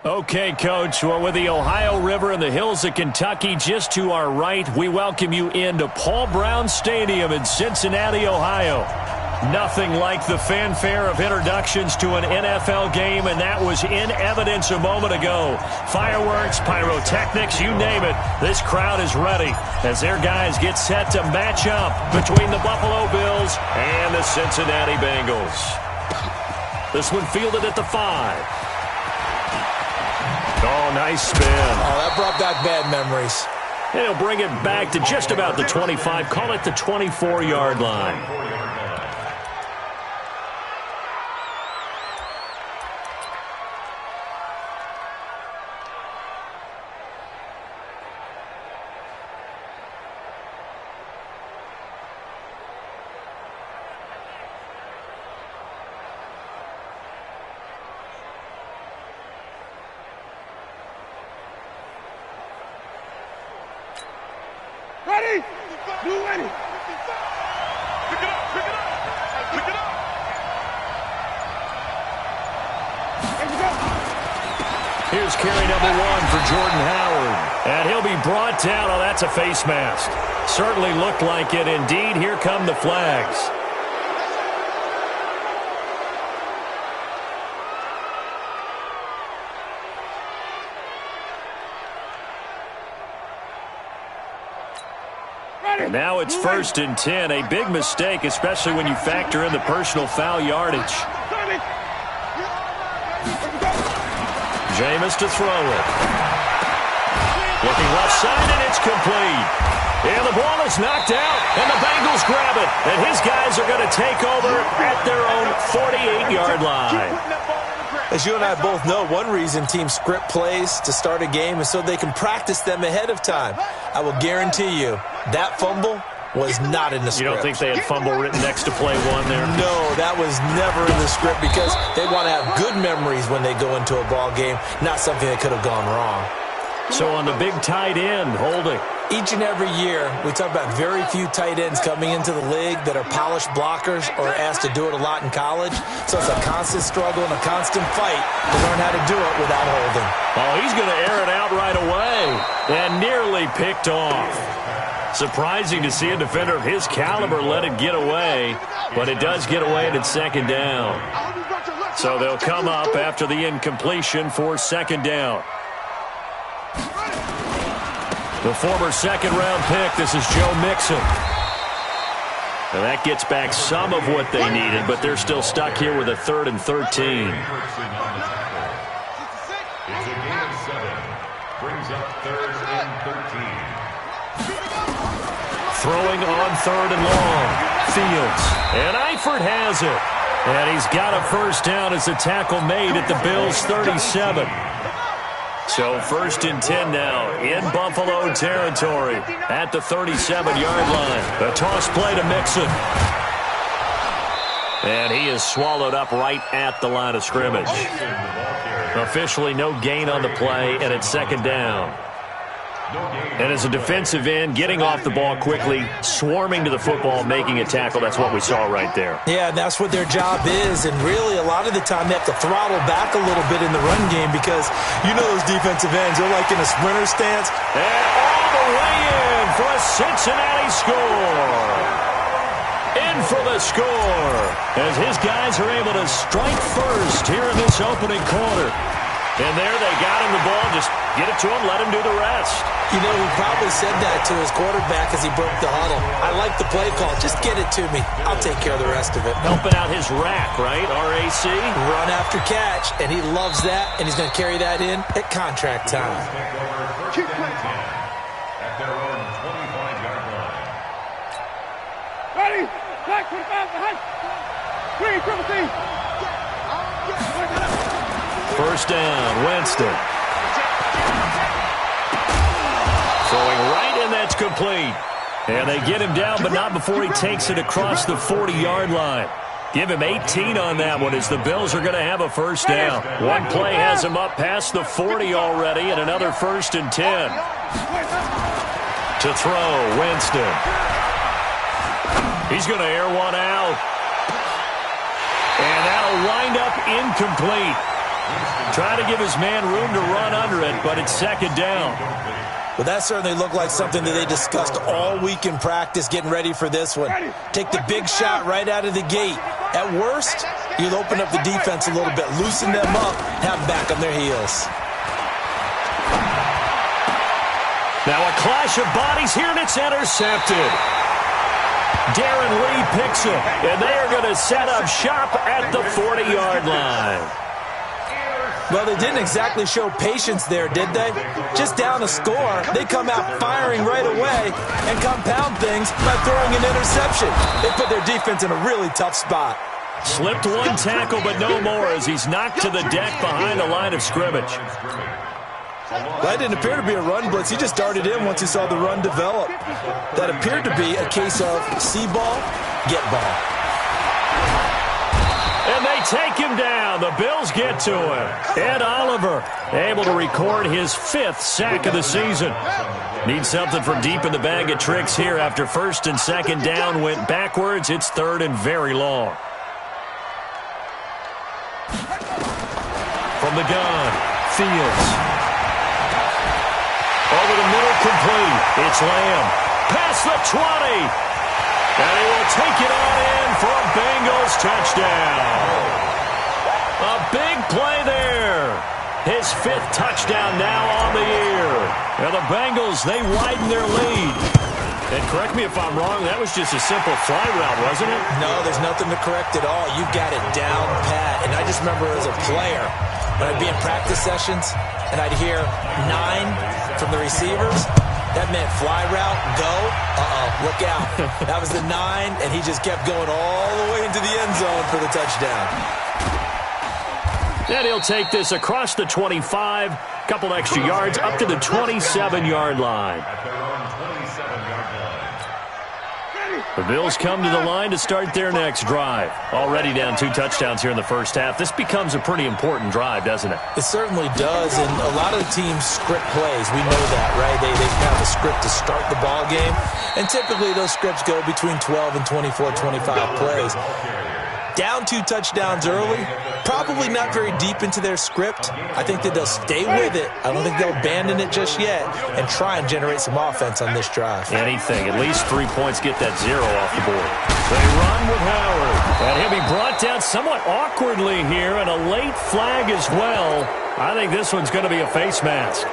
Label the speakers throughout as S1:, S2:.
S1: Okay, Coach, well, with the Ohio River and the hills of Kentucky just to our right, we welcome you into Paul Brown Stadium in Cincinnati, Ohio. Nothing like the fanfare of introductions to an NFL game, and that was in evidence a moment ago. Fireworks, pyrotechnics, you name it. This crowd is ready as their guys get set to match up between the Buffalo Bills and the Cincinnati Bengals. This one fielded at the 5. Oh, nice spin.
S2: Oh, that brought back bad memories.
S1: And he'll bring it back to just about the 25. Call it the 24-yard line.
S3: Ready? You ready? Pick it up, pick it up, pick it up.
S1: Here's carry number 1 for Jordan Howard. And he'll be brought down. Oh, that's a face mask. Certainly looked like it. Indeed, here come the flags. And now it's 1st and 10. A big mistake, especially when you factor in the personal foul yardage. Jameis to throw it. Looking left side, and it's complete. And the ball is knocked out, and the Bengals grab it. And his guys are going to take over at their own 48-yard line.
S2: As you and I both know, one reason teams script plays to start a game is so they can practice them ahead of time. I will guarantee you that fumble was not in the script.
S1: You don't think they had fumble written next to play 1 there?
S2: No, that was never in the script because they want to have good memories when they go into a ball game, not something that could have gone wrong.
S1: So on the big tight end, holding.
S2: Each and every year, we talk about very few tight ends coming into the league that are polished blockers or asked to do it a lot in college. So it's a constant struggle and a constant fight to learn how to do it without holding.
S1: Oh, he's going to air it out right away and nearly picked off. Surprising to see a defender of his caliber let it get away, but it does get away and it's 2nd down. So they'll come up after the incompletion for 2nd down. The former 2nd-round pick, this is Joe Mixon. And that gets back some of what they needed, but they're still stuck here with a 3rd and 13.
S3: It's a gain of 7. Brings up 3rd and 13.
S1: Throwing on 3rd and long. Fields. And Eifert has it. And he's got a 1st down as the tackle made at the Bills' 37. So 1st and 10 now in Buffalo territory at the 37-yard line. The toss play to Mixon. And he is swallowed up right at the line of scrimmage. Officially no gain on the play, and it's 2nd down. And as a defensive end, getting off the ball quickly, swarming to the football, making a tackle, that's what we saw right there.
S2: Yeah, that's what their job is, and really a lot of the time they have to throttle back a little bit in the run game because you know those defensive ends, they're like in a sprinter stance.
S1: And all the way in for a Cincinnati score. In for the score as his guys are able to strike first here in this opening quarter. And there they got him the ball. Just get it to him, let him do the rest.
S2: You know, he probably said that to his quarterback as he broke the huddle. I like the play call. Just get it to me. I'll take care of the rest of it.
S1: Helping out his rack, right? RAC?
S2: Run after catch, and he loves that, and he's going to carry that in at contract time.
S3: Keep playing. At their own 25-yard line.
S4: Ready? Black 25 behind. Green, triple team.
S1: 1st down, Winston. Throwing right, and that's complete. And they get him down, but not before he takes it across the 40-yard line. Give him 18 on that one as the Bills are going to have a 1st down. One play has him up past the 40 already, and another 1st and 10. To throw, Winston. He's going to air one out. And that'll wind up incomplete. Trying to give his man room to run under it, but it's second down.
S2: Well, that certainly looked like something that they discussed all week in practice, getting ready for this one. Take the big shot right out of the gate. At worst, you'll open up the defense a little bit, loosen them up, have them back on their heels.
S1: Now a clash of bodies here, and it's intercepted. Darren Lee picks it, and they are going to set up shop at the 40-yard line.
S2: Well, they didn't exactly show patience there, did they? Just down a score, they come out firing right away and compound things by throwing an interception. They put their defense in a really tough spot.
S1: Slipped one tackle, but no more as he's knocked to the deck behind the line of scrimmage.
S2: That didn't appear to be a run blitz. He just darted in once he saw the run develop. That appeared to be a case of see ball, get ball.
S1: And they take him down. The Bills get to him. Ed Oliver able to record his 5th sack of the season. Needs something from deep in the bag of tricks here after first and second down went backwards. It's third and very long. From the gun, Fields. Over the middle, complete. It's Lamb. Past the 20. And he will take it on in for a Bengals touchdown. A big play there. His 5th touchdown now on the year. And the Bengals, they widen their lead. And correct me if I'm wrong, that was just a simple fly route, wasn't it?
S2: No, there's nothing to correct at all. You got it down pat. And I just remember as a player, when I'd be in practice sessions, and I'd hear 9 from the receivers, that meant fly route, go, look out. That was the 9, and he just kept going all the way into the end zone for the touchdown.
S1: And he'll take this across the 25, couple extra yards, up to the 27-yard line. The Bills come to the line to start their next drive. Already down 2 touchdowns here in the first half. This becomes a pretty important drive, doesn't it?
S2: It certainly does, and a lot of the teams script plays. We know that, right? They have a script to start the ball game, and typically those scripts go between 12 and 24, 25 plays. Down 2 touchdowns early, probably not very deep into their script. I think that they'll stay with it. I don't think they'll abandon it just yet and try and generate some offense on this drive.
S1: Anything. At least 3 points, get that 0 off the board. They run with Howard. And he'll be brought down somewhat awkwardly here, and a late flag as well. I think this one's going to be a face mask.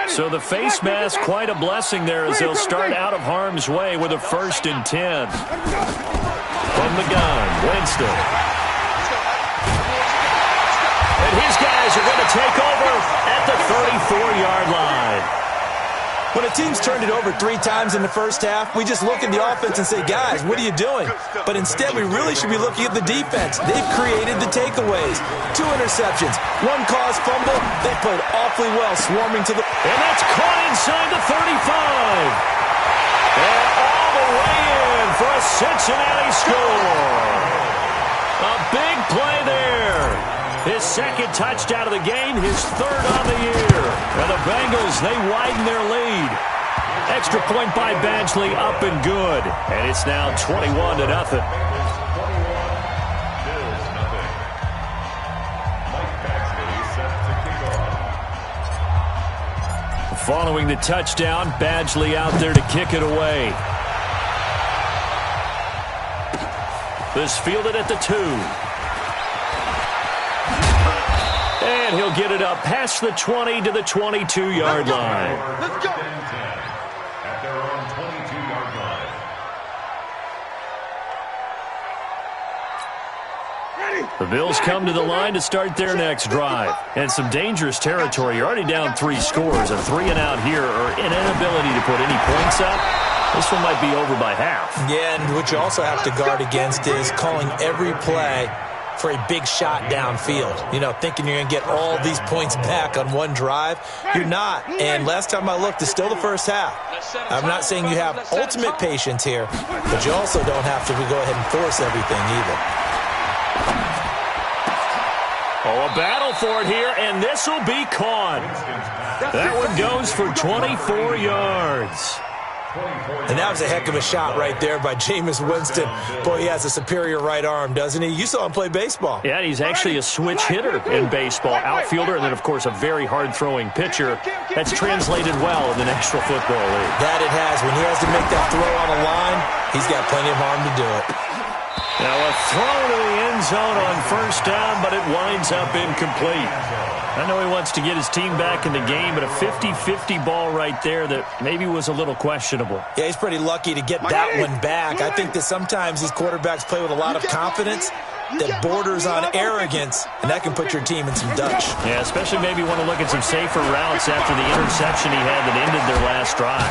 S1: So the face mask, quite a blessing there as they'll start out of harm's way with a 1st and 10. From the gun, Winston. And his guys are going to take over at the 34-yard line.
S2: When a team's turned it over 3 times in the first half, we just look at the offense and say, guys, what are you doing? But instead, we really should be looking at the defense. They've created the takeaways. 2 interceptions, 1 caused fumble. They played awfully well, swarming to the...
S1: And that's caught inside the 35. And all the way in for a Cincinnati score. A big play there. His 2nd touchdown of the game, his 3rd on the year. And the Bengals, they widen their lead. Extra point by Badgley, up and good. And it's now 21-0. Following the touchdown, Badgley out there to kick it away. This fielded at the 2. And he'll get it up past the 20 to the 22-yard line.
S3: Let's go.
S5: At their own 22-yard line.
S1: The Bills come to the line to start their next drive. And some dangerous territory. You're already down 3 scores. A 3 and out here, or an inability to put any points up. This one might be over by half.
S2: Yeah, and what you also have to guard against is calling every play for a big shot downfield. You know, thinking you're going to get all these points back on one drive. You're not. And last time I looked, it's still the first half. I'm not saying you have ultimate patience here, but you also don't have to go ahead and force everything either.
S1: Oh, a battle for it here, and this will be caught. That one goes for 24 yards.
S2: And that was a heck of a shot right there by Jameis Winston. Boy, he has a superior right arm, doesn't he? You saw him play baseball.
S1: Yeah, he's actually a switch hitter in baseball. Outfielder, and then, of course, a very hard-throwing pitcher. That's translated well in the National Football League.
S2: That it has. When he has to make that throw on a line, he's got plenty of arm to do it.
S1: Now a throw to the end zone on first down, but it winds up incomplete. I know he wants to get his team back in the game, but a 50-50 ball right there that maybe was a little questionable.
S2: Yeah, he's pretty lucky to get that one back. I think that sometimes these quarterbacks play with a lot of confidence that borders on arrogance, and that can put your team in some Dutch.
S1: Yeah, especially maybe want to look at some safer routes after the interception he had that ended their last drive.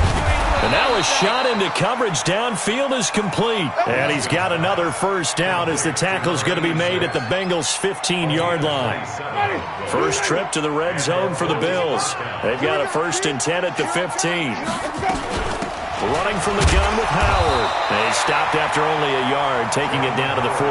S1: And now a shot into coverage downfield is complete. And he's got another first down as the tackle's going to be made at the Bengals' 15-yard line. First trip to the red zone for the Bills. They've got a 1st and 10 at the 15. Running from the gun with Howard. They stopped after only a yard, taking it down to the 14.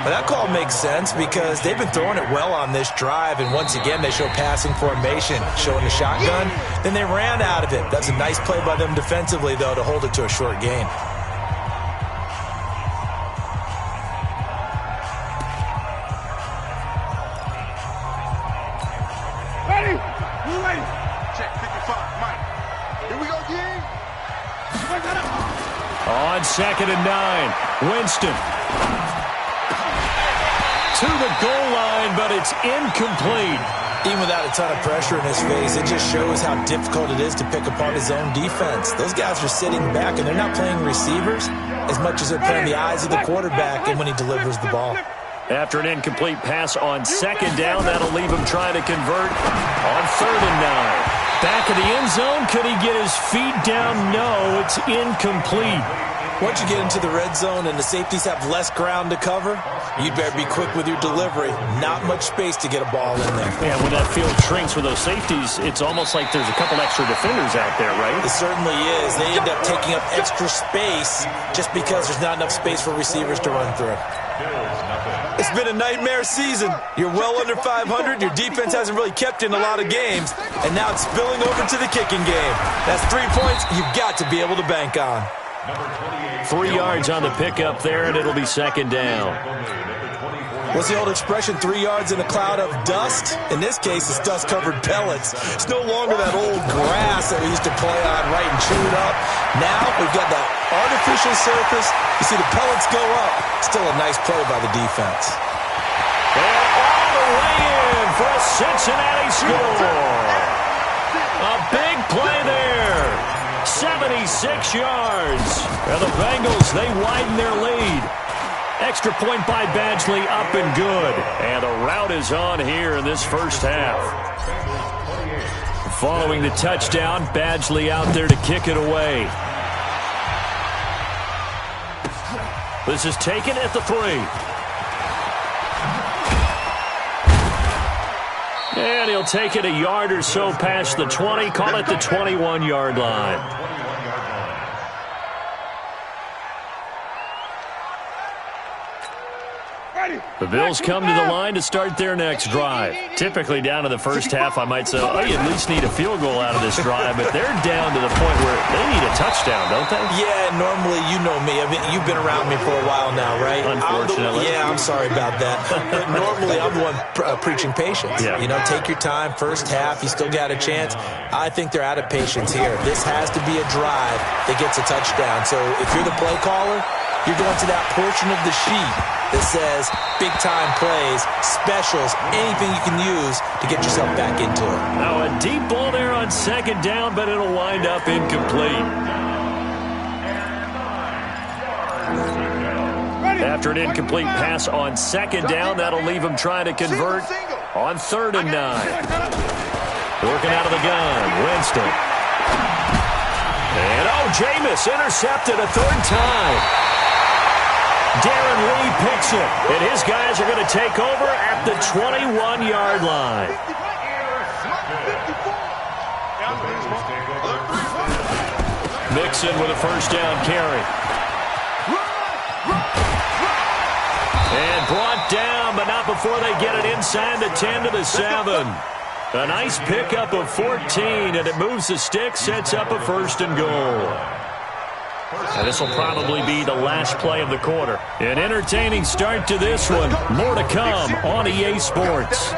S2: But that call makes sense because they've been throwing it well on this drive, and once again they show passing formation, showing the shotgun. Then they ran out of it. That's a nice play by them defensively, though, to hold it to a short gain.
S3: Ready? You ready? Check 55, Mike. Here we go, gang.
S1: On 2nd and 9, Winston. To the goal line, but it's incomplete.
S2: Even without a ton of pressure in his face, it just shows how difficult it is to pick apart his own defense. Those guys are sitting back, and they're not playing receivers as much as they're playing the eyes of the quarterback and when he delivers the ball.
S1: After an incomplete pass on 2nd down, that'll leave him trying to convert on 3rd and 9. Back of the end zone, could he get his feet down? No, it's incomplete.
S2: Once you get into the red zone and the safeties have less ground to cover, you'd better be quick with your delivery. Not much space to get a ball in there.
S1: Yeah, when that field shrinks with those safeties, it's almost like there's a couple extra defenders out there, right?
S2: It certainly is. They end up taking up extra space just because there's not enough space for receivers to run through. It's been a nightmare season. You're well under 500. Your defense hasn't really kept in a lot of games, and now it's spilling over to the kicking game. That's 3 points you've got to be able to bank on.
S1: 3 yards on the pickup there, and it'll be 2nd down.
S2: What's the old expression, 3 yards in a cloud of dust? In this case, it's dust-covered pellets. It's no longer that old grass that we used to play on, right, and chew it up. Now we've got that artificial surface. You see the pellets go up. Still a nice play by the defense.
S1: And all the way in for a Cincinnati score. A big play there. 76 yards. And the Bengals, they widen their lead. Extra point by Badgley, up and good. And the rout is on here in this first half. Following the touchdown, Badgley out there to kick it away. This is taken at the 3. And he'll take it a yard or so past the 20, call it the 21-yard line. The Bills come to the line to start their next drive. Typically down to the first half, I might say, oh, you at least need a field goal out of this drive, but they're down to the point where they need a touchdown, don't they?
S2: Yeah, normally, you know me. You've been around me for a while now, right?
S1: Unfortunately.
S2: I'm sorry about that. But normally, I'm the one preaching patience.
S1: Yeah.
S2: You know, take your time. First half, you still got a chance. I think they're out of patience here. This has to be a drive that gets a touchdown. So if you're the play caller, you're going to that portion of the sheet that says big-time plays, specials, anything you can use to get yourself back into it.
S1: Now a deep ball there on 2nd down, but it'll wind up incomplete. After an incomplete pass on 2nd down, that'll leave him trying to convert on 3rd and 9. Working out of the gun, Winston. And Jameis intercepted a 3rd time. Darren Lee picks it, and his guys are going to take over at the 21-yard line. Mixon with a first down carry. And brought down, but not before they get it inside the 10 to the 7. A nice pickup of 14, and it moves the stick, sets up a 1st and goal. And this will probably be the last play of the quarter. An entertaining start to this one. More to come on EA Sports.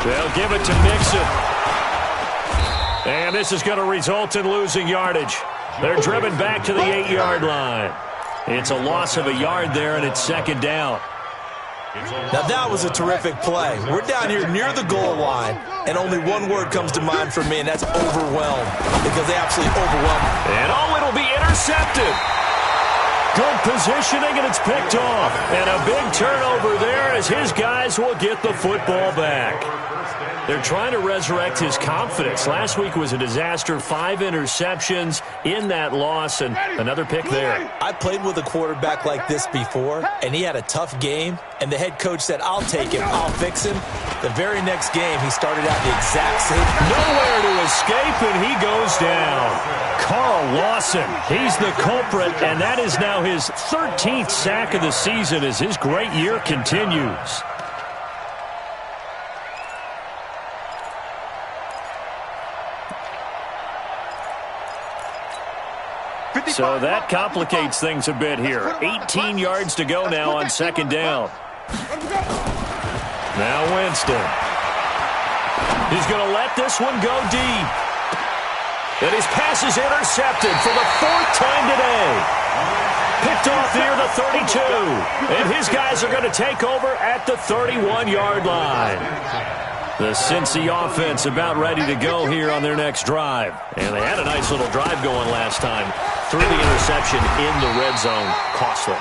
S1: They'll give it to Mixon. And this is going to result in losing yardage. They're driven back to the 8-yard line. It's a loss of a yard there, and it's 2nd down.
S2: Now, that was a terrific play. We're down here near the goal line, and only one word comes to mind for me, and that's overwhelmed, because they absolutely overwhelmed.
S1: And it'll be intercepted. Good positioning, and it's picked off. And a big turnover there as his guys will get the football back. They're trying to resurrect his confidence. Last week was a disaster. 5 interceptions in that loss, and another pick there.
S2: I played with a quarterback like this before, and he had a tough game, and the head coach said, I'll take him, I'll fix him. The very next game, he started out the exact same.
S1: Nowhere to escape, and he goes down. Carl Lawson, he's the culprit, and that is now his 13th sack of the season as his great year continues. So that complicates things a bit here. 18 yards to go now on 2nd down. Now Winston. He's going to let this one go deep. And his pass is intercepted for the 4th time today. Picked off near the 32. And his guys are going to take over at the 31-yard line. The Cincy offense about ready to go here on their next drive. And they had a nice little drive going last time. Threw the interception in the red zone. Costly.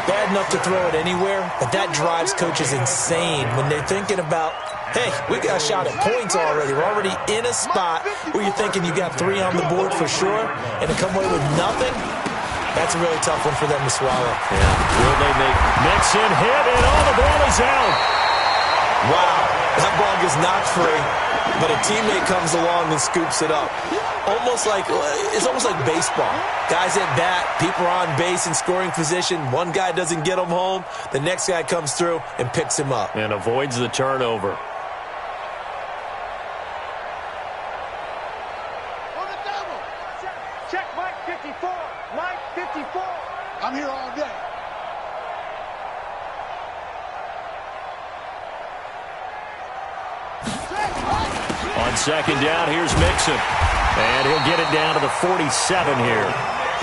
S2: Bad enough to throw it anywhere, but that drives coaches insane when they're thinking about, hey, we got a shot at points already. We're already in a spot where you're thinking you got 3 on the board for sure, and to come away with nothing, that's a really tough one for them to swallow.
S1: Yeah. Will they make Mixon hit, and the ball is out.
S2: Wow, that ball gets knocked free, but a teammate comes along and scoops it up. It's almost like baseball. Guys at bat, people are on base in scoring position. One guy doesn't get him home. The next guy comes through and picks him up.
S1: And avoids the turnover.
S4: On the double. Check Mike 54. Mike 54. I'm here all day.
S1: On 2nd down, here's Mixon. And he'll get it down to the 47 here.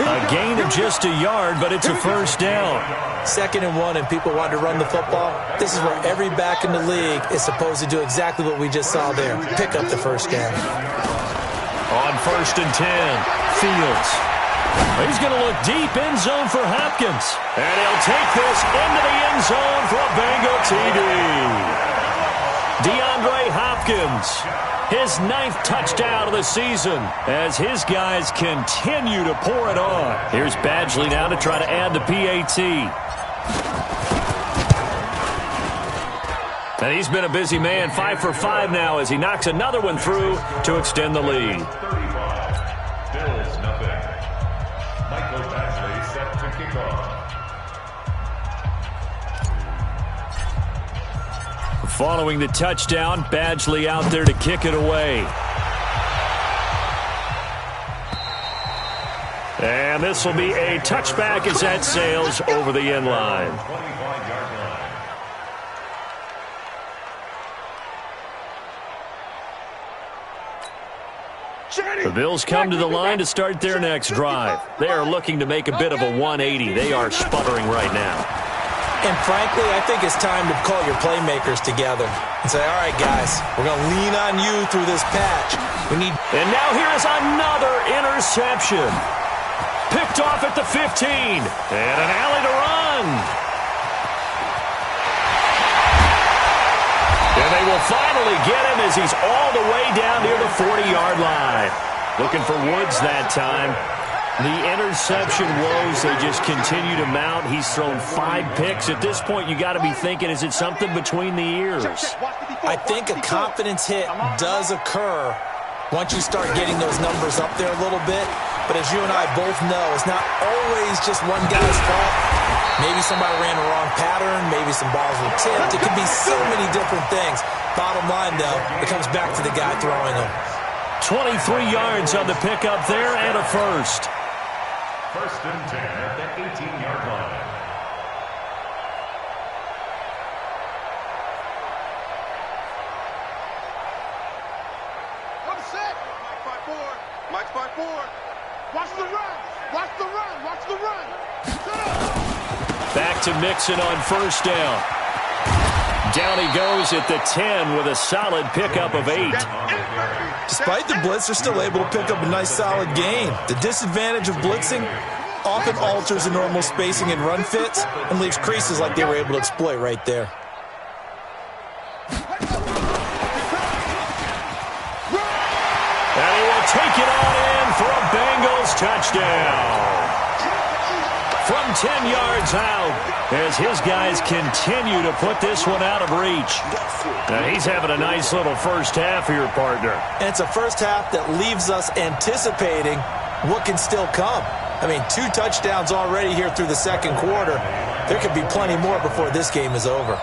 S1: A gain of just a yard, but it's a 1st down.
S2: 2nd and 1, and people want to run the football. This is where every back in the league is supposed to do exactly what we just saw there. Pick up the 1st down.
S1: On 1st and 10, Fields. He's going to look deep end zone for Hopkins. And he'll take this into the end zone for a Bengal TD. DeAndre Hopkins, his 9th touchdown of the season as his guys continue to pour it on. Here's Badgley now to try to add the PAT. And he's been a busy man, 5 for 5 now as he knocks another one through to extend the lead.
S5: 35, Bills nothing. Michael Badgley set to kick off.
S1: Following the touchdown, Badgley out there to kick it away. And this will be a touchback as that sails over the end line.
S5: 25-yard line.
S1: The Bills come to the line to start their next drive. They are looking to make a bit of a 180. They are sputtering right now.
S2: And frankly, I think it's time to call your playmakers together and say, all right, guys, we're going to lean on you through this patch.
S1: And now here is another interception. Picked off at the 15. And an alley to run. And they will finally get him as he's all the way down near the 40-yard line. Looking for Woods that time. The interception woes, they just continue to mount. He's thrown 5 picks. At this point, you got to be thinking, is it something between the ears?
S2: I think a confidence hit does occur once you start getting those numbers up there a little bit. But as you and I both know, it's not always just one guy's fault. Maybe somebody ran the wrong pattern. Maybe some balls were tipped. It could be so many different things. Bottom line, though, it comes back to the guy throwing them.
S1: 23 yards on the pickup there and a first.
S5: First and 10 at the 18-yard line.
S3: I'm set. Mike's by 4. Watch the run. Watch the run. Watch the run. Shut up.
S1: Back to Mixon on first down. Down he goes at the 10 with a solid pickup of 8.
S2: Despite the blitz, they're still able to pick up a nice solid gain. The disadvantage of blitzing often alters the normal spacing and run fits and leaves creases like they were able to exploit right there.
S1: And he will take it on in for a Bengals touchdown. From 10 yards out, as his guys continue to put this one out of reach. And he's having a nice little first half here, partner.
S2: And it's a first half that leaves us anticipating what can still come. I mean, 2 touchdowns already here through the second quarter. There could be plenty more before this game is over.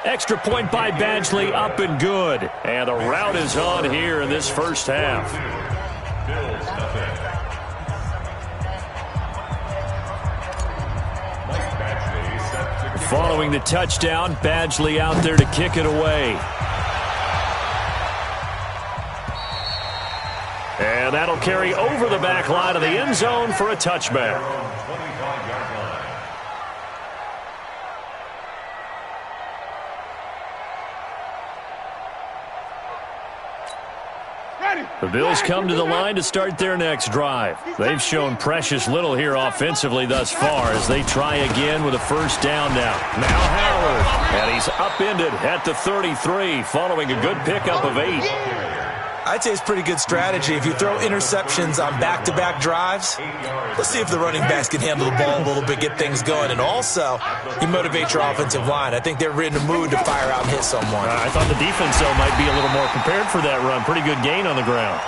S1: Extra point by Badgley, up and good. And a rout is on here in this first half.
S5: Bills nothing. Mike Badgley set to kick.
S1: Following the touchdown, Badgley out there to kick it away. And that'll carry over the back line of the end zone for a touchback.
S5: 25-yard line.
S1: The Bills come to the line to start their next drive. They've shown precious little here offensively thus far as they try again with a first down now. Now Howard, and he's upended at the 33 following a good pickup of 8.
S2: I'd say it's pretty good strategy. If you throw interceptions on back-to-back drives, let's see if the running backs can handle the ball a little bit, get things going. And also, you motivate your offensive line. I think they're in the mood to fire out and hit someone.
S1: I thought the defense, though, might be a little more prepared for that run. Pretty good gain on the ground.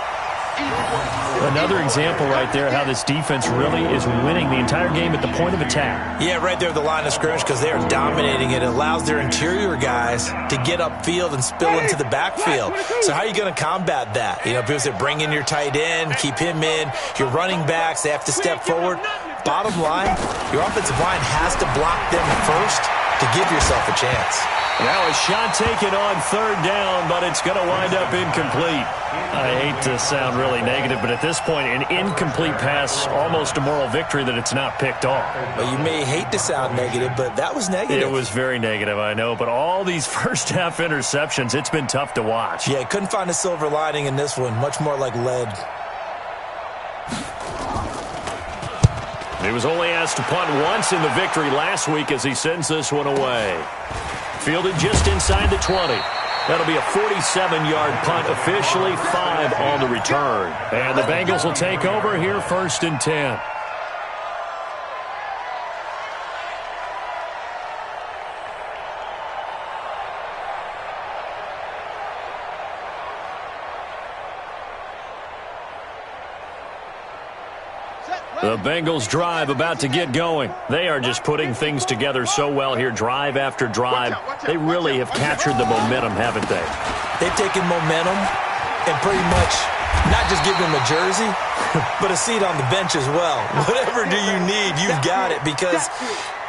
S1: Another example right there how this defense really is winning the entire game at the point of attack.
S2: Yeah, right there at the line of scrimmage because they are dominating it. It allows their interior guys to get upfield and spill into the backfield. So how are you going to combat that? You know, people say bring in your tight end, keep him in. Your running backs, they have to step forward. Bottom line, your offensive line has to block them first to give yourself a chance.
S1: Now a shot taken on third down, but it's going to wind up incomplete. I hate to sound really negative, but at this point, an incomplete pass, almost a moral victory that it's not picked off.
S2: Well, you may hate to sound negative, but that was negative.
S1: It was very negative, I know, but all these first-half interceptions, it's been tough to watch.
S2: Yeah, couldn't find a silver lining in this one, much more like lead.
S1: He was only asked to punt once in the victory last week as he sends this one away. Fielded just inside the 20. That'll be a 47-yard punt, officially 5 on the return. And the Bengals will take over here first and 10. The Bengals drive about to get going. They are just putting things together so well here, drive after drive. They really have captured the momentum, haven't they?
S2: They've taken momentum and pretty much not just give them a jersey, but a seat on the bench as well. Whatever do you need, you've got it, because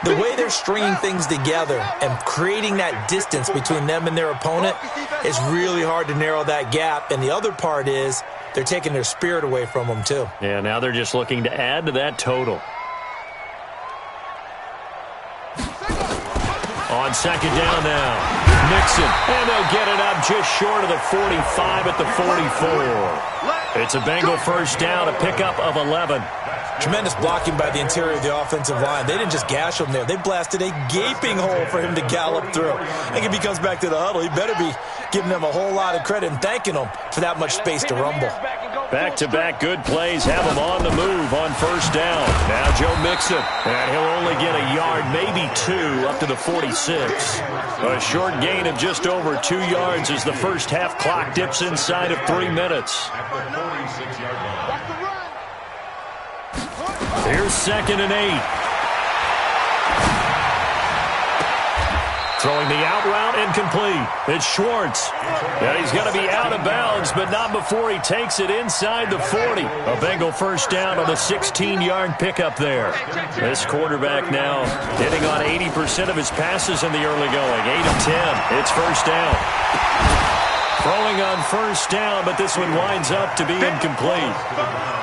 S2: the way they're stringing things together and creating that distance between them and their opponent is really hard to narrow that gap. And the other part is they're taking their spirit away from them, too.
S1: Yeah, now they're just looking to add to that total. On second down now, Mixon, and they'll get it up just short of the 45 at the 44. It's a Bengal first down, a pickup of 11.
S2: Tremendous blocking by the interior of the offensive line. They didn't just gash him there. They blasted a gaping hole for him to gallop through. I think if he comes back to the huddle, he better be giving them a whole lot of credit and thanking them for that much space to rumble.
S1: Back-to-back good plays have him on the move on first down. Now Joe Mixon, and he'll only get a yard, maybe 2, up to the 46. A short gain of just over 2 yards as the first half clock dips inside of 3 minutes. Here's 2nd and 8. Throwing the out route incomplete. It's Schwartz. Yeah, he's going to be out of bounds, but not before he takes it inside the 40. A Bengal first down on the 16-yard pickup there. This quarterback now hitting on 80% of his passes in the early going. 8 of 10. It's first down. Throwing on first down, but this one winds up to be incomplete.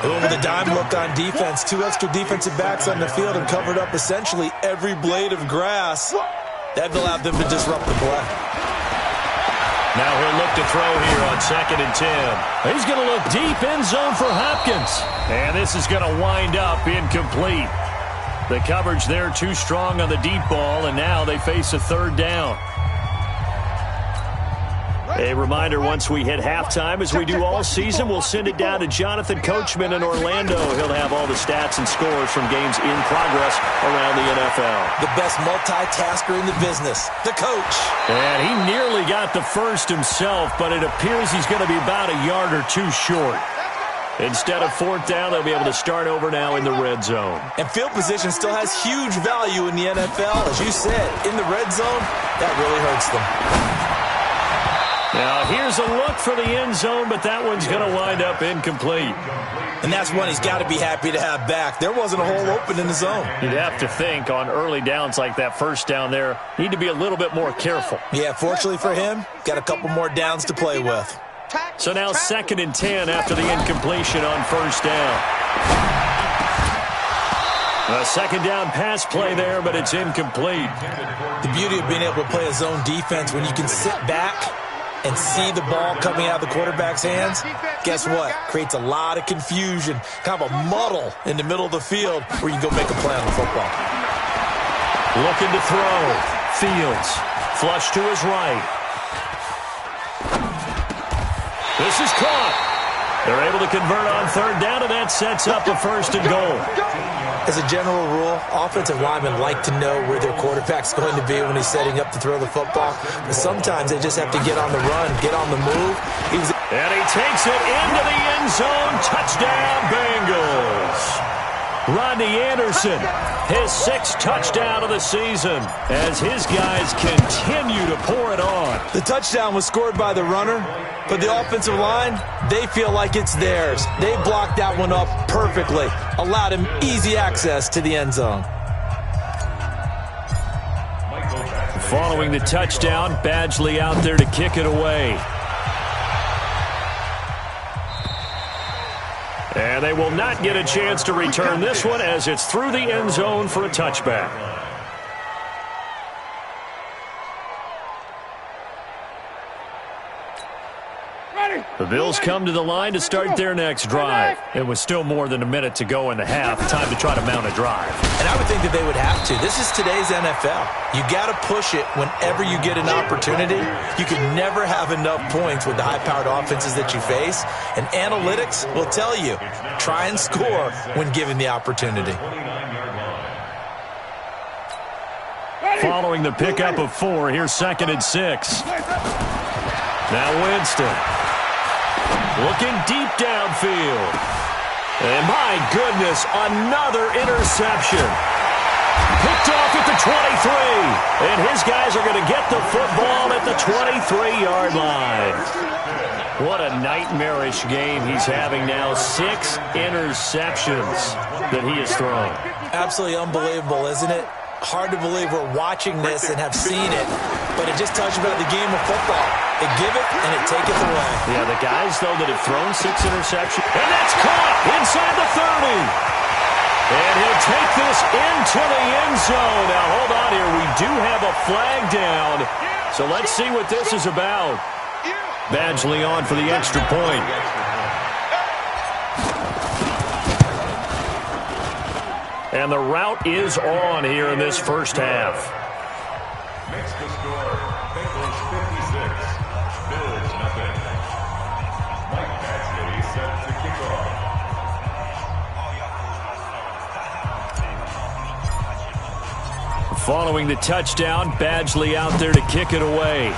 S2: With a dime look on defense, 2 extra defensive backs on the field and covered up essentially every blade of grass. That allowed them to disrupt the play.
S1: Now he'll look to throw here on 2nd and 10. He's going to look deep end zone for Hopkins. And this is going to wind up incomplete. The coverage there too strong on the deep ball, and now they face a 3rd down. A reminder, once we hit halftime, as we do all season, we'll send it down to Jonathan Coachman in Orlando. He'll have all the stats and scores from games in progress around the NFL.
S2: The best multitasker in the business, the coach.
S1: And he nearly got the first himself, but it appears he's going to be about a yard or 2 short. Instead of 4th down, they'll be able to start over now in the red zone.
S2: And field position still has huge value in the NFL. As you said, in the red zone, that really hurts them.
S1: Now, here's a look for the end zone, but that one's going to wind up incomplete.
S2: And that's one he's got to be happy to have back. There wasn't a hole open in the zone.
S1: You'd have to think on early downs like that first down there, need to be a little bit more careful.
S2: Yeah, fortunately for him, got a couple more downs to play with.
S1: So now 2nd and 10 after the incompletion on first down. A 2nd down pass play there, but it's incomplete.
S2: The beauty of being able to play a zone defense when you can sit back and see the ball coming out of the quarterback's hands, guess what? Creates a lot of confusion, kind of a muddle in the middle of the field where you can go make a play on the football.
S1: Looking to throw. Fields. Flush to his right. This is caught. They're able to convert on 3rd down, and that sets up a 1st and goal.
S2: As a general rule, offensive linemen like to know where their quarterback's going to be when he's setting up to throw the football. But sometimes they just have to get on the run, get on the move.
S1: And he takes it into the end zone. Touchdown, Bengals. Rodney Anderson, his 6th touchdown of the season, as his guys continue to pour it on.
S2: The touchdown was scored by the runner, but the offensive line, they feel like it's theirs. They blocked that one up perfectly, allowed him easy access to the end zone.
S1: Following the touchdown, Badgley out there to kick it away. And they will not get a chance to return this one as it's through the end zone for a touchback. The Bills come to the line to start their next drive. It was still more than a minute to go in the half. Time to try to mount a drive.
S2: And I would think that they would have to. This is today's NFL. You got to push it whenever you get an opportunity. You can never have enough points with the high-powered offenses that you face. And analytics will tell you, try and score when given the opportunity.
S1: Following the pickup of 4, here's 2nd and 6. Now Winston. Looking deep downfield. And my goodness, another interception. Picked off at the 23. And his guys are going to get the football at the 23-yard line. What a nightmarish game he's having now. 6 interceptions that he has thrown.
S2: Absolutely unbelievable, isn't it? Hard to believe we're watching this and have seen it, but it just tells you about the game of football. They give it and it taketh away.
S1: Yeah, the guys, though, that have thrown 6 interceptions. And that's caught inside the 30. And he'll take this into the end zone. Now, hold on here. We do have a flag down. So let's see what this is about. Badgley on for the extra point. And the route is on here in this first half.
S5: Makes the score Bengals 56, Bills nothing. Mike Badgley set to kick off.
S1: Following the touchdown, Badgley out there to kick it away.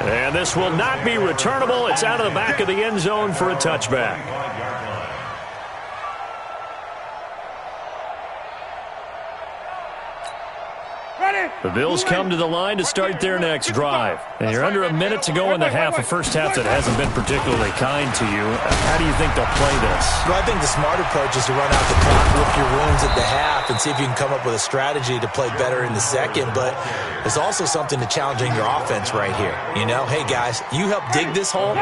S1: And this will not be returnable. It's out of the back of the end zone for a touchback. The Bills come to the line to start their next drive. And you're under a minute to go in the half, a first half that hasn't been particularly kind to you. How do you think they'll play this?
S2: Well, I think the smart approach is to run out the clock, lift your wounds at the half, and see if you can come up with a strategy to play better in the second. But there's also something to challenging your offense right here. You know, hey, guys, you help dig this hole.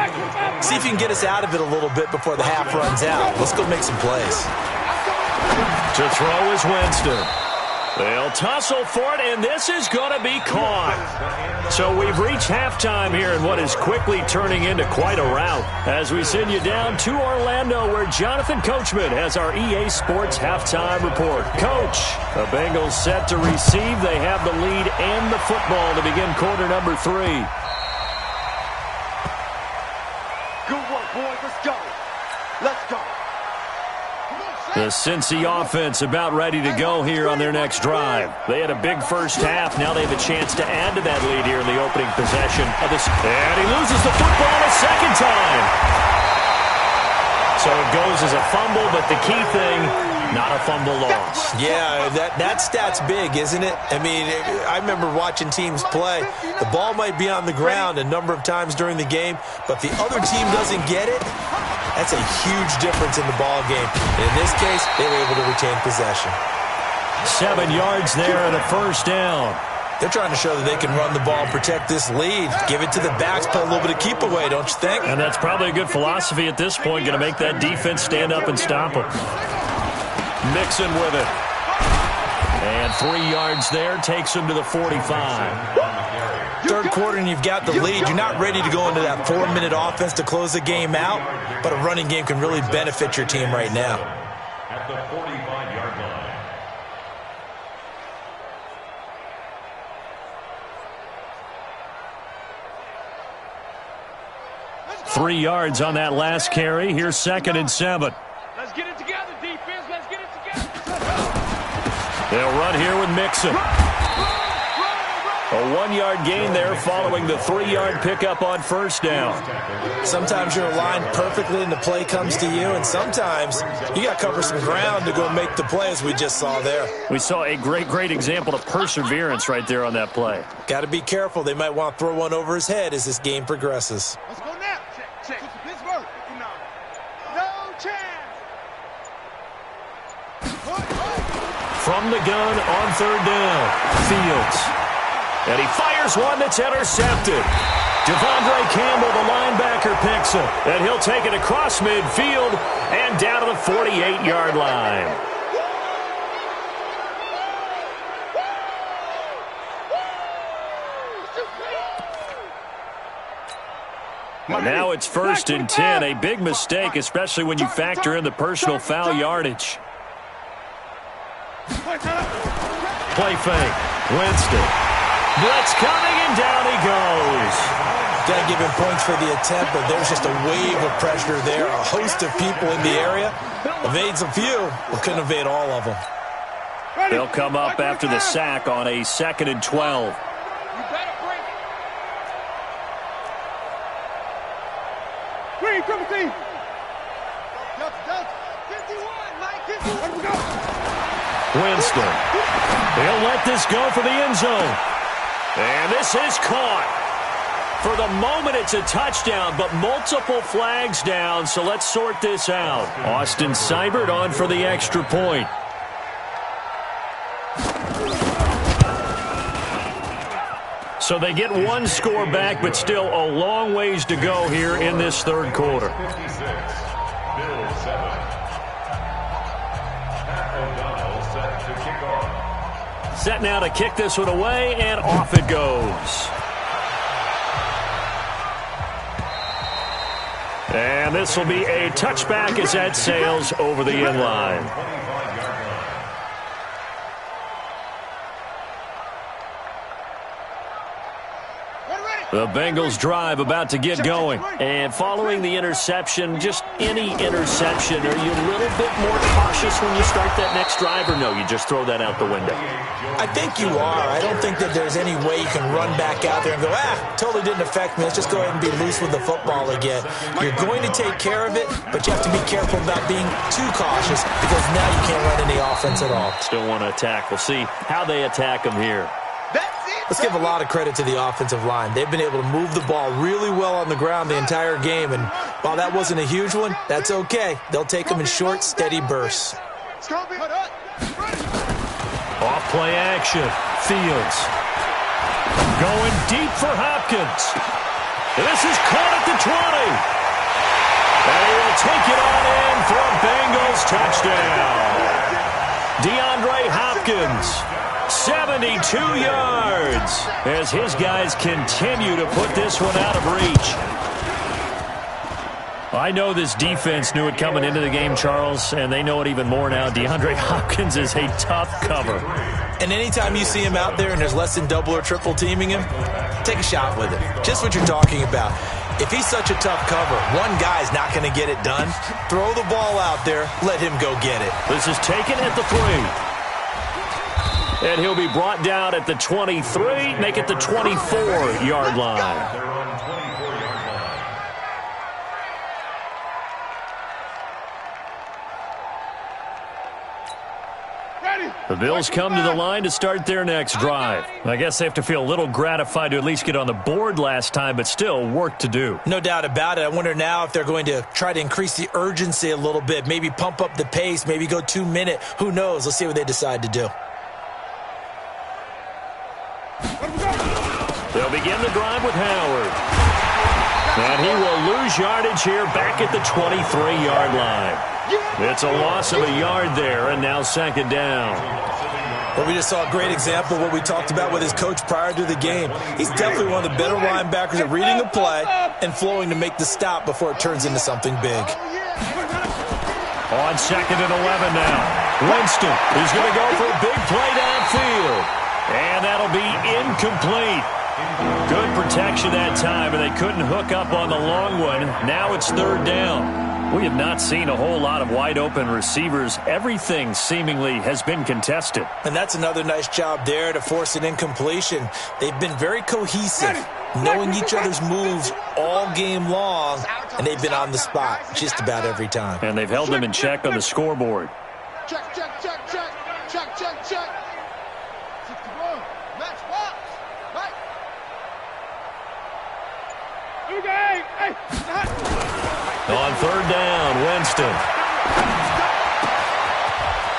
S2: See if you can get us out of it a little bit before the half runs out. Let's go make some plays.
S1: To throw is Winston. They'll tussle for it, and this is going to be caught. So we've reached halftime here in what is quickly turning into quite a rout as we send you down to Orlando where Jonathan Coachman has our EA Sports halftime report. Coach, the Bengals set to receive. They have the lead and the football to begin quarter number 3.
S4: Good work, boys. Let's go. Let's go.
S1: The Cincy offense about ready to go here on their next drive. They had a big first half. Now they have a chance to add to that lead here in the opening possession of this. And he loses the football a second time. So it goes as a fumble, but the key thing, not a fumble loss.
S2: Yeah, that stat's big, isn't it? I mean, I remember watching teams play. The ball might be on the ground a number of times during the game, but if the other team doesn't get it, that's a huge difference in the ball game. And in this case, they were able to retain possession.
S1: 7 yards there and a first down.
S2: They're trying to show that they can run the ball and protect this lead. Give it to the backs, play a little bit of keep away, don't you think?
S1: And that's probably a good philosophy at this point. Going to make that defense stand up and stop them. Mixon with it. And 3 yards there takes him to the 45.
S2: Third quarter and you've got the lead. You're not ready to go into that 4-minute offense to close the game out, but a running game can really benefit your team right now.
S5: At the 45-yard line.
S1: 3 yards on that last carry. Here's 2nd and 7.
S4: Let's get it together, defense. Let's get it together.
S1: They'll run here with Mixon. A 1-yard gain there following the 3-yard pickup on first down.
S2: Sometimes you're aligned perfectly and the play comes to you, and sometimes you got to cover some ground to go make the play as we just saw there.
S1: We saw a great example of perseverance right there on that play.
S2: Got to be careful. They might want to throw one over his head as this game progresses.
S3: Let's go now. Check. Pittsburgh. No chance.
S1: From the gun on 3rd down, Fields. And he fires one that's intercepted. Devondre Campbell, the linebacker, picks it. And he'll take it across midfield and down to the 48-yard line. Now it's 1st and 10. A big mistake, especially when you factor in the personal foul yardage. Play fake. Winston. Blitz coming, and down he goes.
S2: Got to give him points for the attempt, but there's just a wave of pressure there. A host of people in the area. Evades a few, but couldn't evade all of them.
S1: They'll come up after the sack on a 2nd and 12.
S4: You better bring it. Green, triple team. 51, Mike, 51. Go.
S1: Winston. He'll let this go for the end zone. And this is caught. For the moment, it's a touchdown, but multiple flags down, so let's sort this out. Austin Seibert on for the extra point. So they get one score back, but still a long ways to go here in this third quarter.
S5: 56, Bills 7. Pat O'Donnell set to kick off.
S1: Set now to kick this one away, and off it goes. And this will be a touchback as that sails over the end line. The Bengals drive about to get going. And following the interception, just any interception, are you a little bit more cautious when you start that next drive, or no, you just throw that out the window?
S2: I think you are. I don't think that there's any way you can run back out there and go, totally didn't affect me. Let's just go ahead and be loose with the football again. You're going to take care of it, but you have to be careful about being too cautious because now you can't run any offense at all.
S1: Still want to attack. We'll see how they attack them here.
S2: Let's give a lot of credit to the offensive line. They've been able to move the ball really well on the ground the entire game, and while that wasn't a huge one, that's okay. They'll take them in short, steady bursts.
S1: Off play action. Fields. Going deep for Hopkins. This is caught at the 20. And he'll take it on in for a Bengals touchdown. DeAndre Hopkins. 72 yards as his guys continue to put this one out of reach. I know this defense knew it coming into the game, Charles, and they know it even more now. DeAndre Hopkins is a tough cover.
S2: And anytime you see him out there and there's less than double or triple teaming him, take a shot with him. Just what you're talking about. If he's such a tough cover, one guy's not going to get it done. Throw the ball out there. Let him go get it.
S1: This is taken at the 3. And he'll be brought down at the 23, make it the 24-yard line. The Bills come to the line to start their next drive. I guess they have to feel a little gratified to at least get on the board last time, but still work to do.
S2: No doubt about it. I wonder now if they're going to try to increase the urgency a little bit, maybe pump up the pace, maybe go 2 minute. Who knows? Let's see what they decide to do.
S1: They'll begin the drive with Howard. And he will lose yardage here back at the 23-yard line. It's a loss of a yard there, and now second down.
S2: Well, we just saw a great example of what we talked about with his coach prior to the game. He's definitely one of the better linebackers at reading a play and flowing to make the stop before it turns into something big.
S1: On second and 11 now. Winston is going to go for a big play downfield. And that'll be incomplete. Good protection that time, and they couldn't hook up on the long one. Now it's third down. We have not seen a whole lot of wide-open receivers. Everything seemingly has been contested.
S2: And that's another nice job there to force an incompletion. They've been very cohesive, knowing each other's moves all game long, and they've been on the spot just about every time.
S1: And they've held them in check on the scoreboard.
S3: Check, check, check, check. Check, check, check. Match box. Right.
S1: On third down, Winston.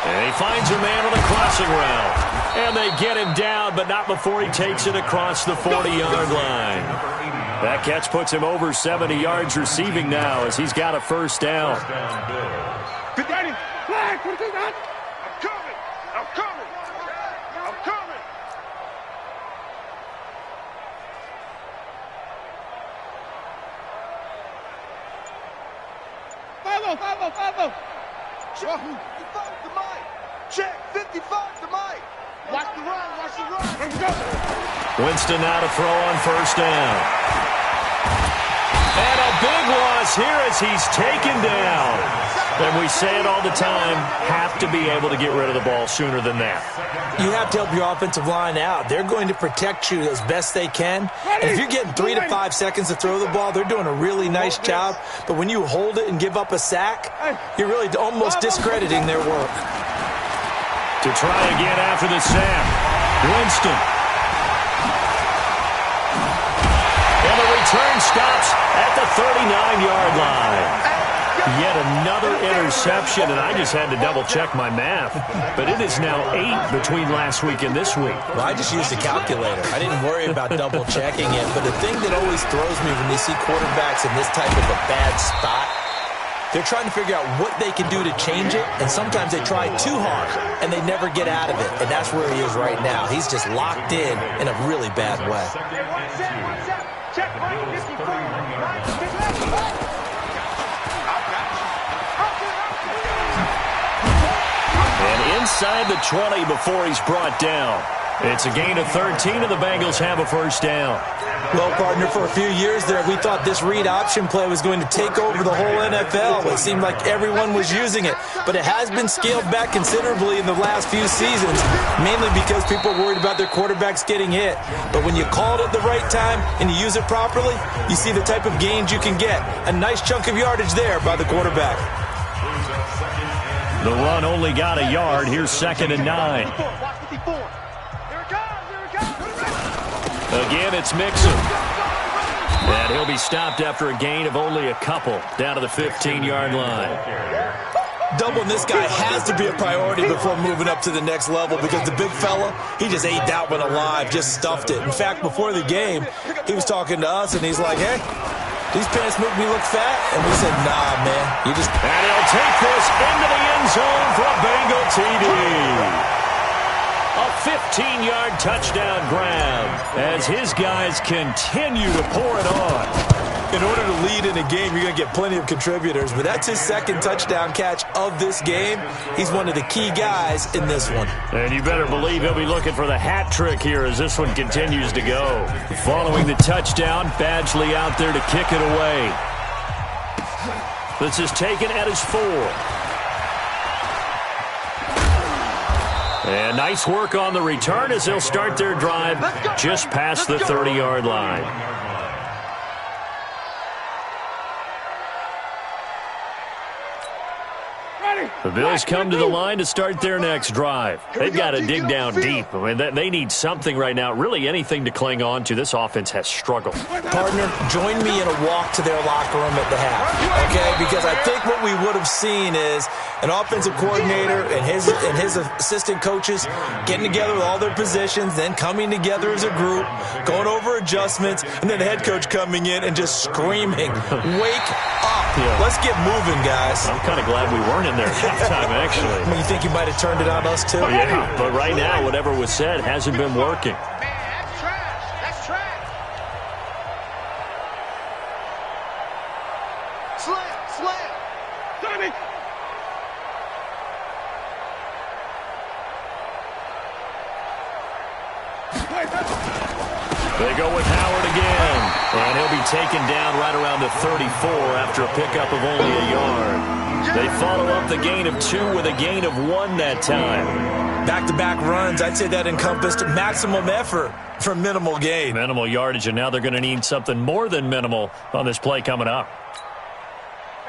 S1: And he finds a man on the crossing route. And they get him down, but not before he takes it across the 40-yard line. That catch puts him over 70 yards receiving now as he's got a first down.
S3: Good daddy. Flag. What is that? I'm coming. I'm coming. I'm coming. Follow. Check 55 to Mike. Check 55 to Mike. Watch the run. Let's go.
S1: Winston now to throw on first down. And a big loss here as he's taken down. And we say it all the time, have to be able to get rid of the ball sooner than that.
S2: You have to help your offensive line out. They're going to protect you as best they can. And if you're getting 3 to 5 seconds to throw the ball, they're doing a really nice job. But when you hold it and give up a sack, you're really almost discrediting their work.
S1: To try again after the sack, Winston. And the return stops at the 39-yard line. Yet another interception, and I just had to double-check my math. But it is now 8 between last week and this week.
S2: Well, I just used a calculator. I didn't worry about double-checking it. But the thing that always throws me when you see quarterbacks in this type of a bad spot, they're trying to figure out what they can do to change it, and sometimes they try too hard, and they never get out of it. And that's where he is right now. He's just locked in a really bad way.
S1: inside the 20 before he's brought down. It's a gain of 13, and the Bengals have a first down.
S2: Well, partner, for a few years there, we thought this read option play was going to take over the whole NFL. It seemed like everyone was using it, but it has been scaled back considerably in the last few seasons, mainly because people are worried about their quarterbacks getting hit. But when you call it at the right time and you use it properly, you see the type of gains you can get. A nice chunk of yardage there by the quarterback.
S1: The run only got a yard. Here's 2nd and 9. Again, it's Mixon. And he'll be stopped after a gain of only a couple, down to the 15-yard line.
S2: Doubling this guy has to be a priority before moving up to the next level, because the big fella, he just ate that one alive, just stuffed it. In fact, before the game, he was talking to us, and he's like, hey, these pants make me look fat. And we said, nah, man, you just...
S1: And he'll take this into the end zone for a Bengal TD. A 15-yard touchdown grab as his guys continue to pour it on.
S2: In order to lead in a game, you're going to get plenty of contributors, but that's his second touchdown catch of this game. He's one of the key guys in this one.
S1: And you better believe he'll be looking for the hat trick here as this one continues to go. Following the touchdown, Badgley out there to kick it away. This is taken at his 4. And nice work on the return as they'll start their drive just past the 30-yard line. The Bills come to the line to start their next drive. They've got to dig down deep. I mean, they need something right now, really anything to cling on to. This offense has struggled.
S2: Partner, join me in a walk to their locker room at the half, okay? Because I think what we would have seen is an offensive coordinator and his assistant coaches getting together with all their positions, then coming together as a group, going over adjustments, and then the head coach coming in and just screaming, wake up. Yeah. Let's get moving, guys.
S1: I'm kind of glad we weren't in there at halftime, actually.
S2: I mean, you think you might have turned it on us, too?
S1: Yeah, but right now, whatever was said hasn't been working.
S3: Man, that's trash. That's trash. Slam. Tommy.
S1: They go with Howard again, and he'll be taken down right around the 34 after a pickup of only a yard. They follow up the gain of 2 with a gain of 1 that time.
S2: Back-to-back runs, I'd say that encompassed maximum effort for minimal gain.
S1: Minimal yardage, and now they're going to need something more than minimal on this play coming up.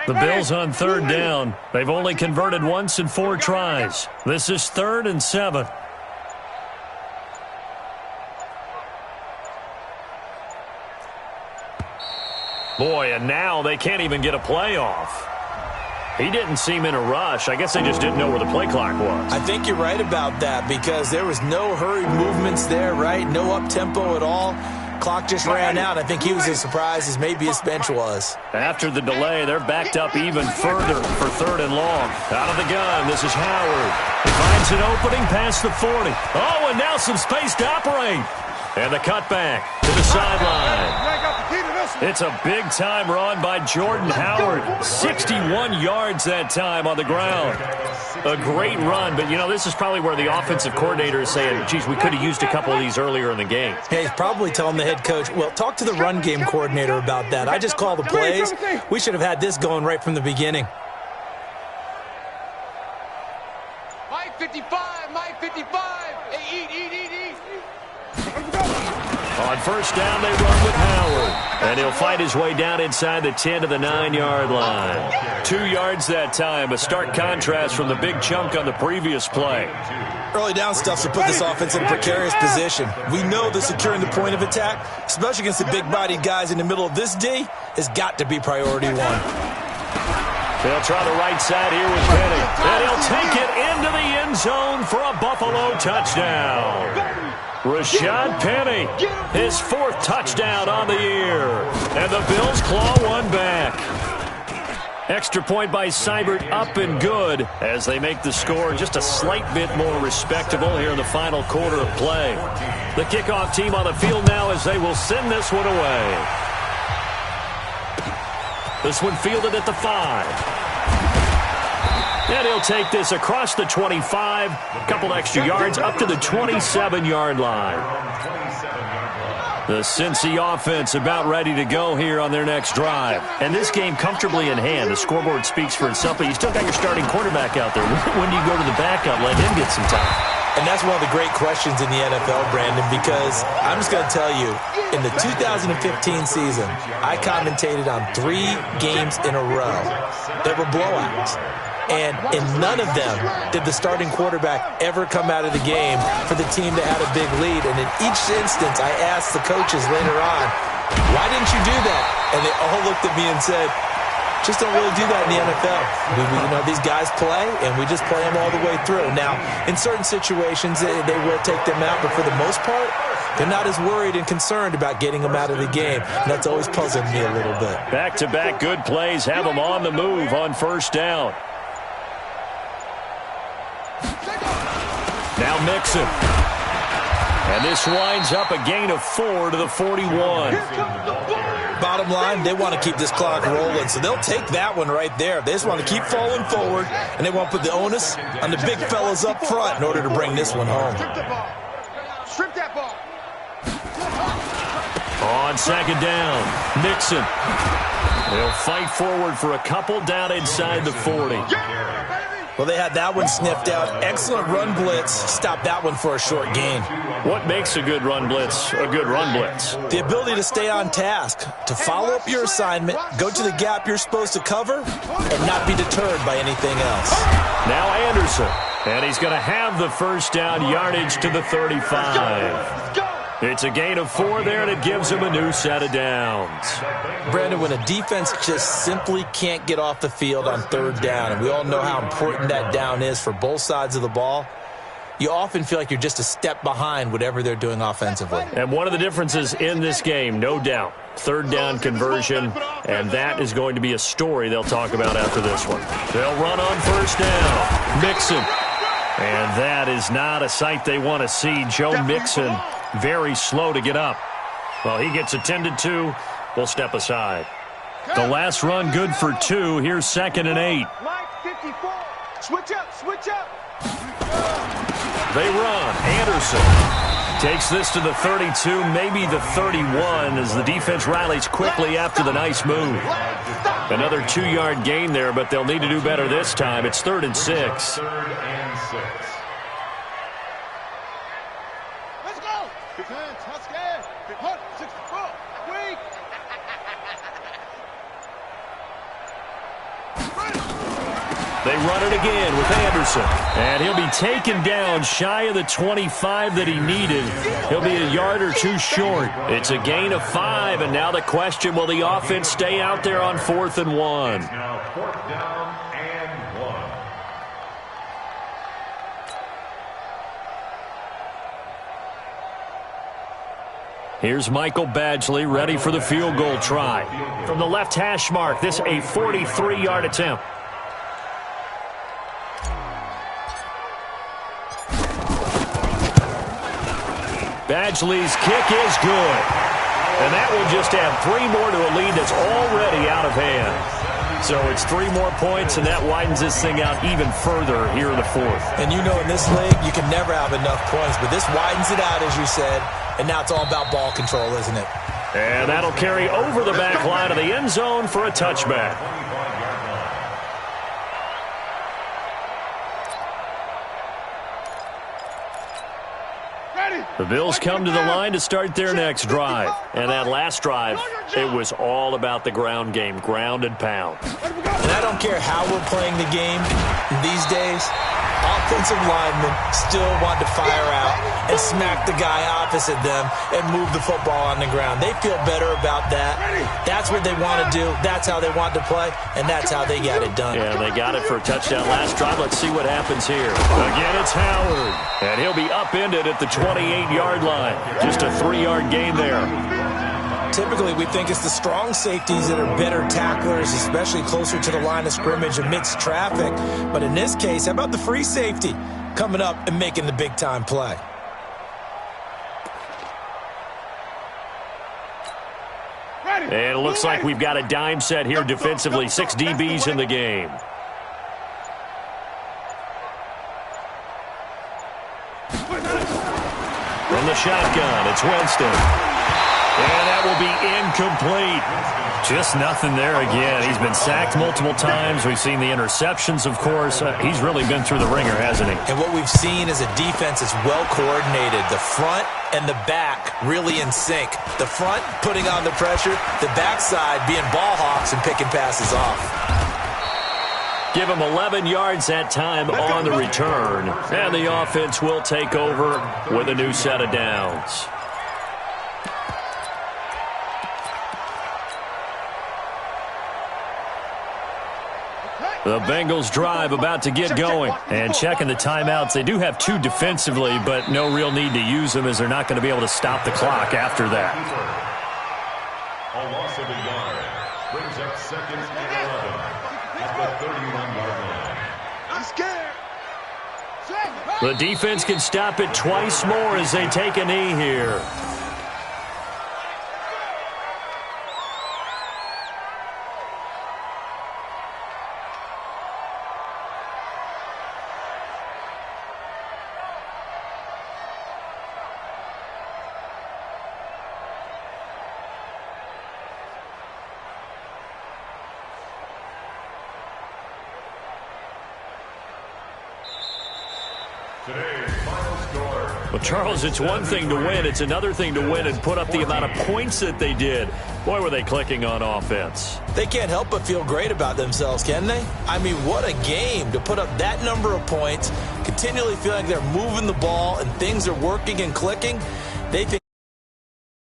S1: The Bills on 3rd down. They've only converted once in 4 tries. This is 3rd and 7. Boy, and now they can't even get a play off. He didn't seem in a rush. I guess they just didn't know where the play clock was.
S2: I think you're right about that, because there was no hurried movements there, right? No up-tempo at all. Clock just ran out. I think he was as surprised as maybe his bench was.
S1: After the delay, they're backed up even further for 3rd and long. Out of the gun, this is Howard. He finds an opening past the 40. Oh, and now some space to operate. And the cutback to the sideline. It's a big-time run by Jordan Howard. 61 yards that time on the ground. A great run, but, you know, this is probably where the offensive coordinator is saying, geez, we could have used a couple of these earlier in the game.
S2: Hey, he's probably telling the head coach, well, talk to the run game coordinator about that. I just call the plays. We should have had this going right from the beginning.
S3: Mike 55. Hey, eat.
S1: On 1st down, they run with Howard. And he'll fight his way down inside the 10 to the 9-yard line. 2 yards that time, a stark contrast from the big chunk on the previous play.
S2: Early down stuff to put this offense in a precarious position. We know that securing the point of attack, especially against the big-bodied guys in the middle of this D, has got to be priority 1.
S1: They'll try the right side here with Penny. And he'll take it into the end zone for a Buffalo touchdown. Rashad Penny, his 4th touchdown on the year. And the Bills claw one back. Extra point by Seibert, up and good as they make the score just a slight bit more respectable here in the final quarter of play. The kickoff team on the field now as they will send this one away. This one fielded at the 5. And he'll take this across the 25, a couple extra yards up to the 27-yard line. The Cincy offense about ready to go here on their next drive. And this game comfortably in hand. The scoreboard speaks for itself, but you still got your starting quarterback out there. When do you go to the backup, let him get some time?
S2: And that's one of the great questions in the NFL, Brandon, because I'm just going to tell you, in the 2015 season, I commentated on 3 games in a row that were blowouts. And in none of them did the starting quarterback ever come out of the game for the team that had a big lead. And in each instance, I asked the coaches later on, why didn't you do that? And they all looked at me and said, just don't really do that in the NFL. These guys play, and we just play them all the way through. Now, in certain situations, they will take them out, but for the most part, they're not as worried and concerned about getting them out of the game. And that's always puzzled me a little bit.
S1: Back-to-back good plays have them on the move on first down. Now Mixon. And this winds up a gain of 4 to the 41.
S2: Bottom line, they want to keep this clock rolling, so they'll take that one right there. They just want to keep falling forward, and they want to put the onus on the big fellas up front in order to bring this one home.
S3: Strip that ball.
S1: On second down, Mixon. They'll fight forward for a couple down inside the 40.
S2: Well, they had that one sniffed out. Excellent run blitz. Stop that one for a short gain.
S1: What makes a good run blitz a good run blitz?
S2: The ability to stay on task, to follow up your assignment, go to the gap you're supposed to cover, and not be deterred by anything else.
S1: Now Anderson, and he's going to have the first down yardage to the 35. It's a gain of 4 there, and it gives him a new set of downs.
S2: Brandon, when a defense just simply can't get off the field on third down, and we all know how important that down is for both sides of the ball, you often feel like you're just a step behind whatever they're doing offensively.
S1: And one of the differences in this game, no doubt, third down conversion, and that is going to be a story they'll talk about after this one. They'll run on first down. Mixon. And that is not a sight they want to see. Joe Mixon very slow to get up. Well, he gets attended to. We'll step aside. The last run good for 2. Here's 2nd and 8.
S4: Mike, 54. Switch up, switch up.
S1: They run. Anderson takes this to the 32, maybe the 31, as the defense rallies quickly after the nice move. Another 2-yard gain there, but they'll need to do better this time. It's 3rd and 6.
S5: 3rd and 6.
S3: Let's go. Defense, not scared. 64. Weak.
S1: They run it again with Anderson. And he'll be taken down shy of the 25 that he needed. He'll be a yard or 2 short. It's a gain of 5, and now the question, will the offense stay out there on 4th and 1?
S5: Now 4th down and 1.
S1: Here's Michael Badgley ready for the field goal try. From the left hash mark, this a 43-yard attempt. Badgley's kick is good. And that will just add 3 more to a lead that's already out of hand. So it's 3 more points, and that widens this thing out even further here in the 4th.
S2: And you know in this league, you can never have enough points, but this widens it out, as you said, and now it's all about ball control, isn't it?
S1: And that'll carry over the back line of the end zone for a touchback. The Bills come to the line to start their next drive. And that last drive, it was all about the ground game, ground and pound.
S2: And I don't care how we're playing the game these days, offensive linemen still want to fire out and smack the guy opposite them and move the football on the ground. They feel better about that. That's what they want to do. That's how they want to play, and that's how they got it done.
S1: Yeah, they got it for a touchdown last drive. Let's see what happens here. Again, it's Howard, and he'll be upended at the 28-yard line. Just a 3-yard gain there.
S2: Typically, we think it's the strong safeties that are better tacklers, especially closer to the line of scrimmage amidst traffic. But in this case, how about the free safety coming up and making the big-time play?
S1: And it looks like we've got a dime set here defensively. 6 DBs in the game. From the shotgun, it's Winston. And that will be incomplete. Just nothing there again. He's been sacked multiple times. We've seen the interceptions, of course. He's really been through the ringer, hasn't he?
S2: And what we've seen is a defense that's well coordinated. The front and the back really in sync. The front putting on the pressure, the backside being ball hawks and picking passes off.
S1: Give him 11 yards that time on the return. And the offense will take over with a new set of downs. The Bengals drive about to get going. And checking the timeouts, they do have 2 defensively, but no real need to use them as they're not going to be able to stop the clock after that.
S5: A loss of a yard brings up second and 11 at the 31-yard line.
S3: I'm scared.
S1: The defense can stop it twice more as they take a knee here.
S5: Today's final score.
S1: Well, Charles, it's one thing to win. It's another thing to win and put up the amount of points that they did. Boy, were they clicking on offense.
S2: They can't help but feel great about themselves, can they? I mean, what a game to put up that number of points, continually feeling like they're moving the ball and things are working and clicking. They think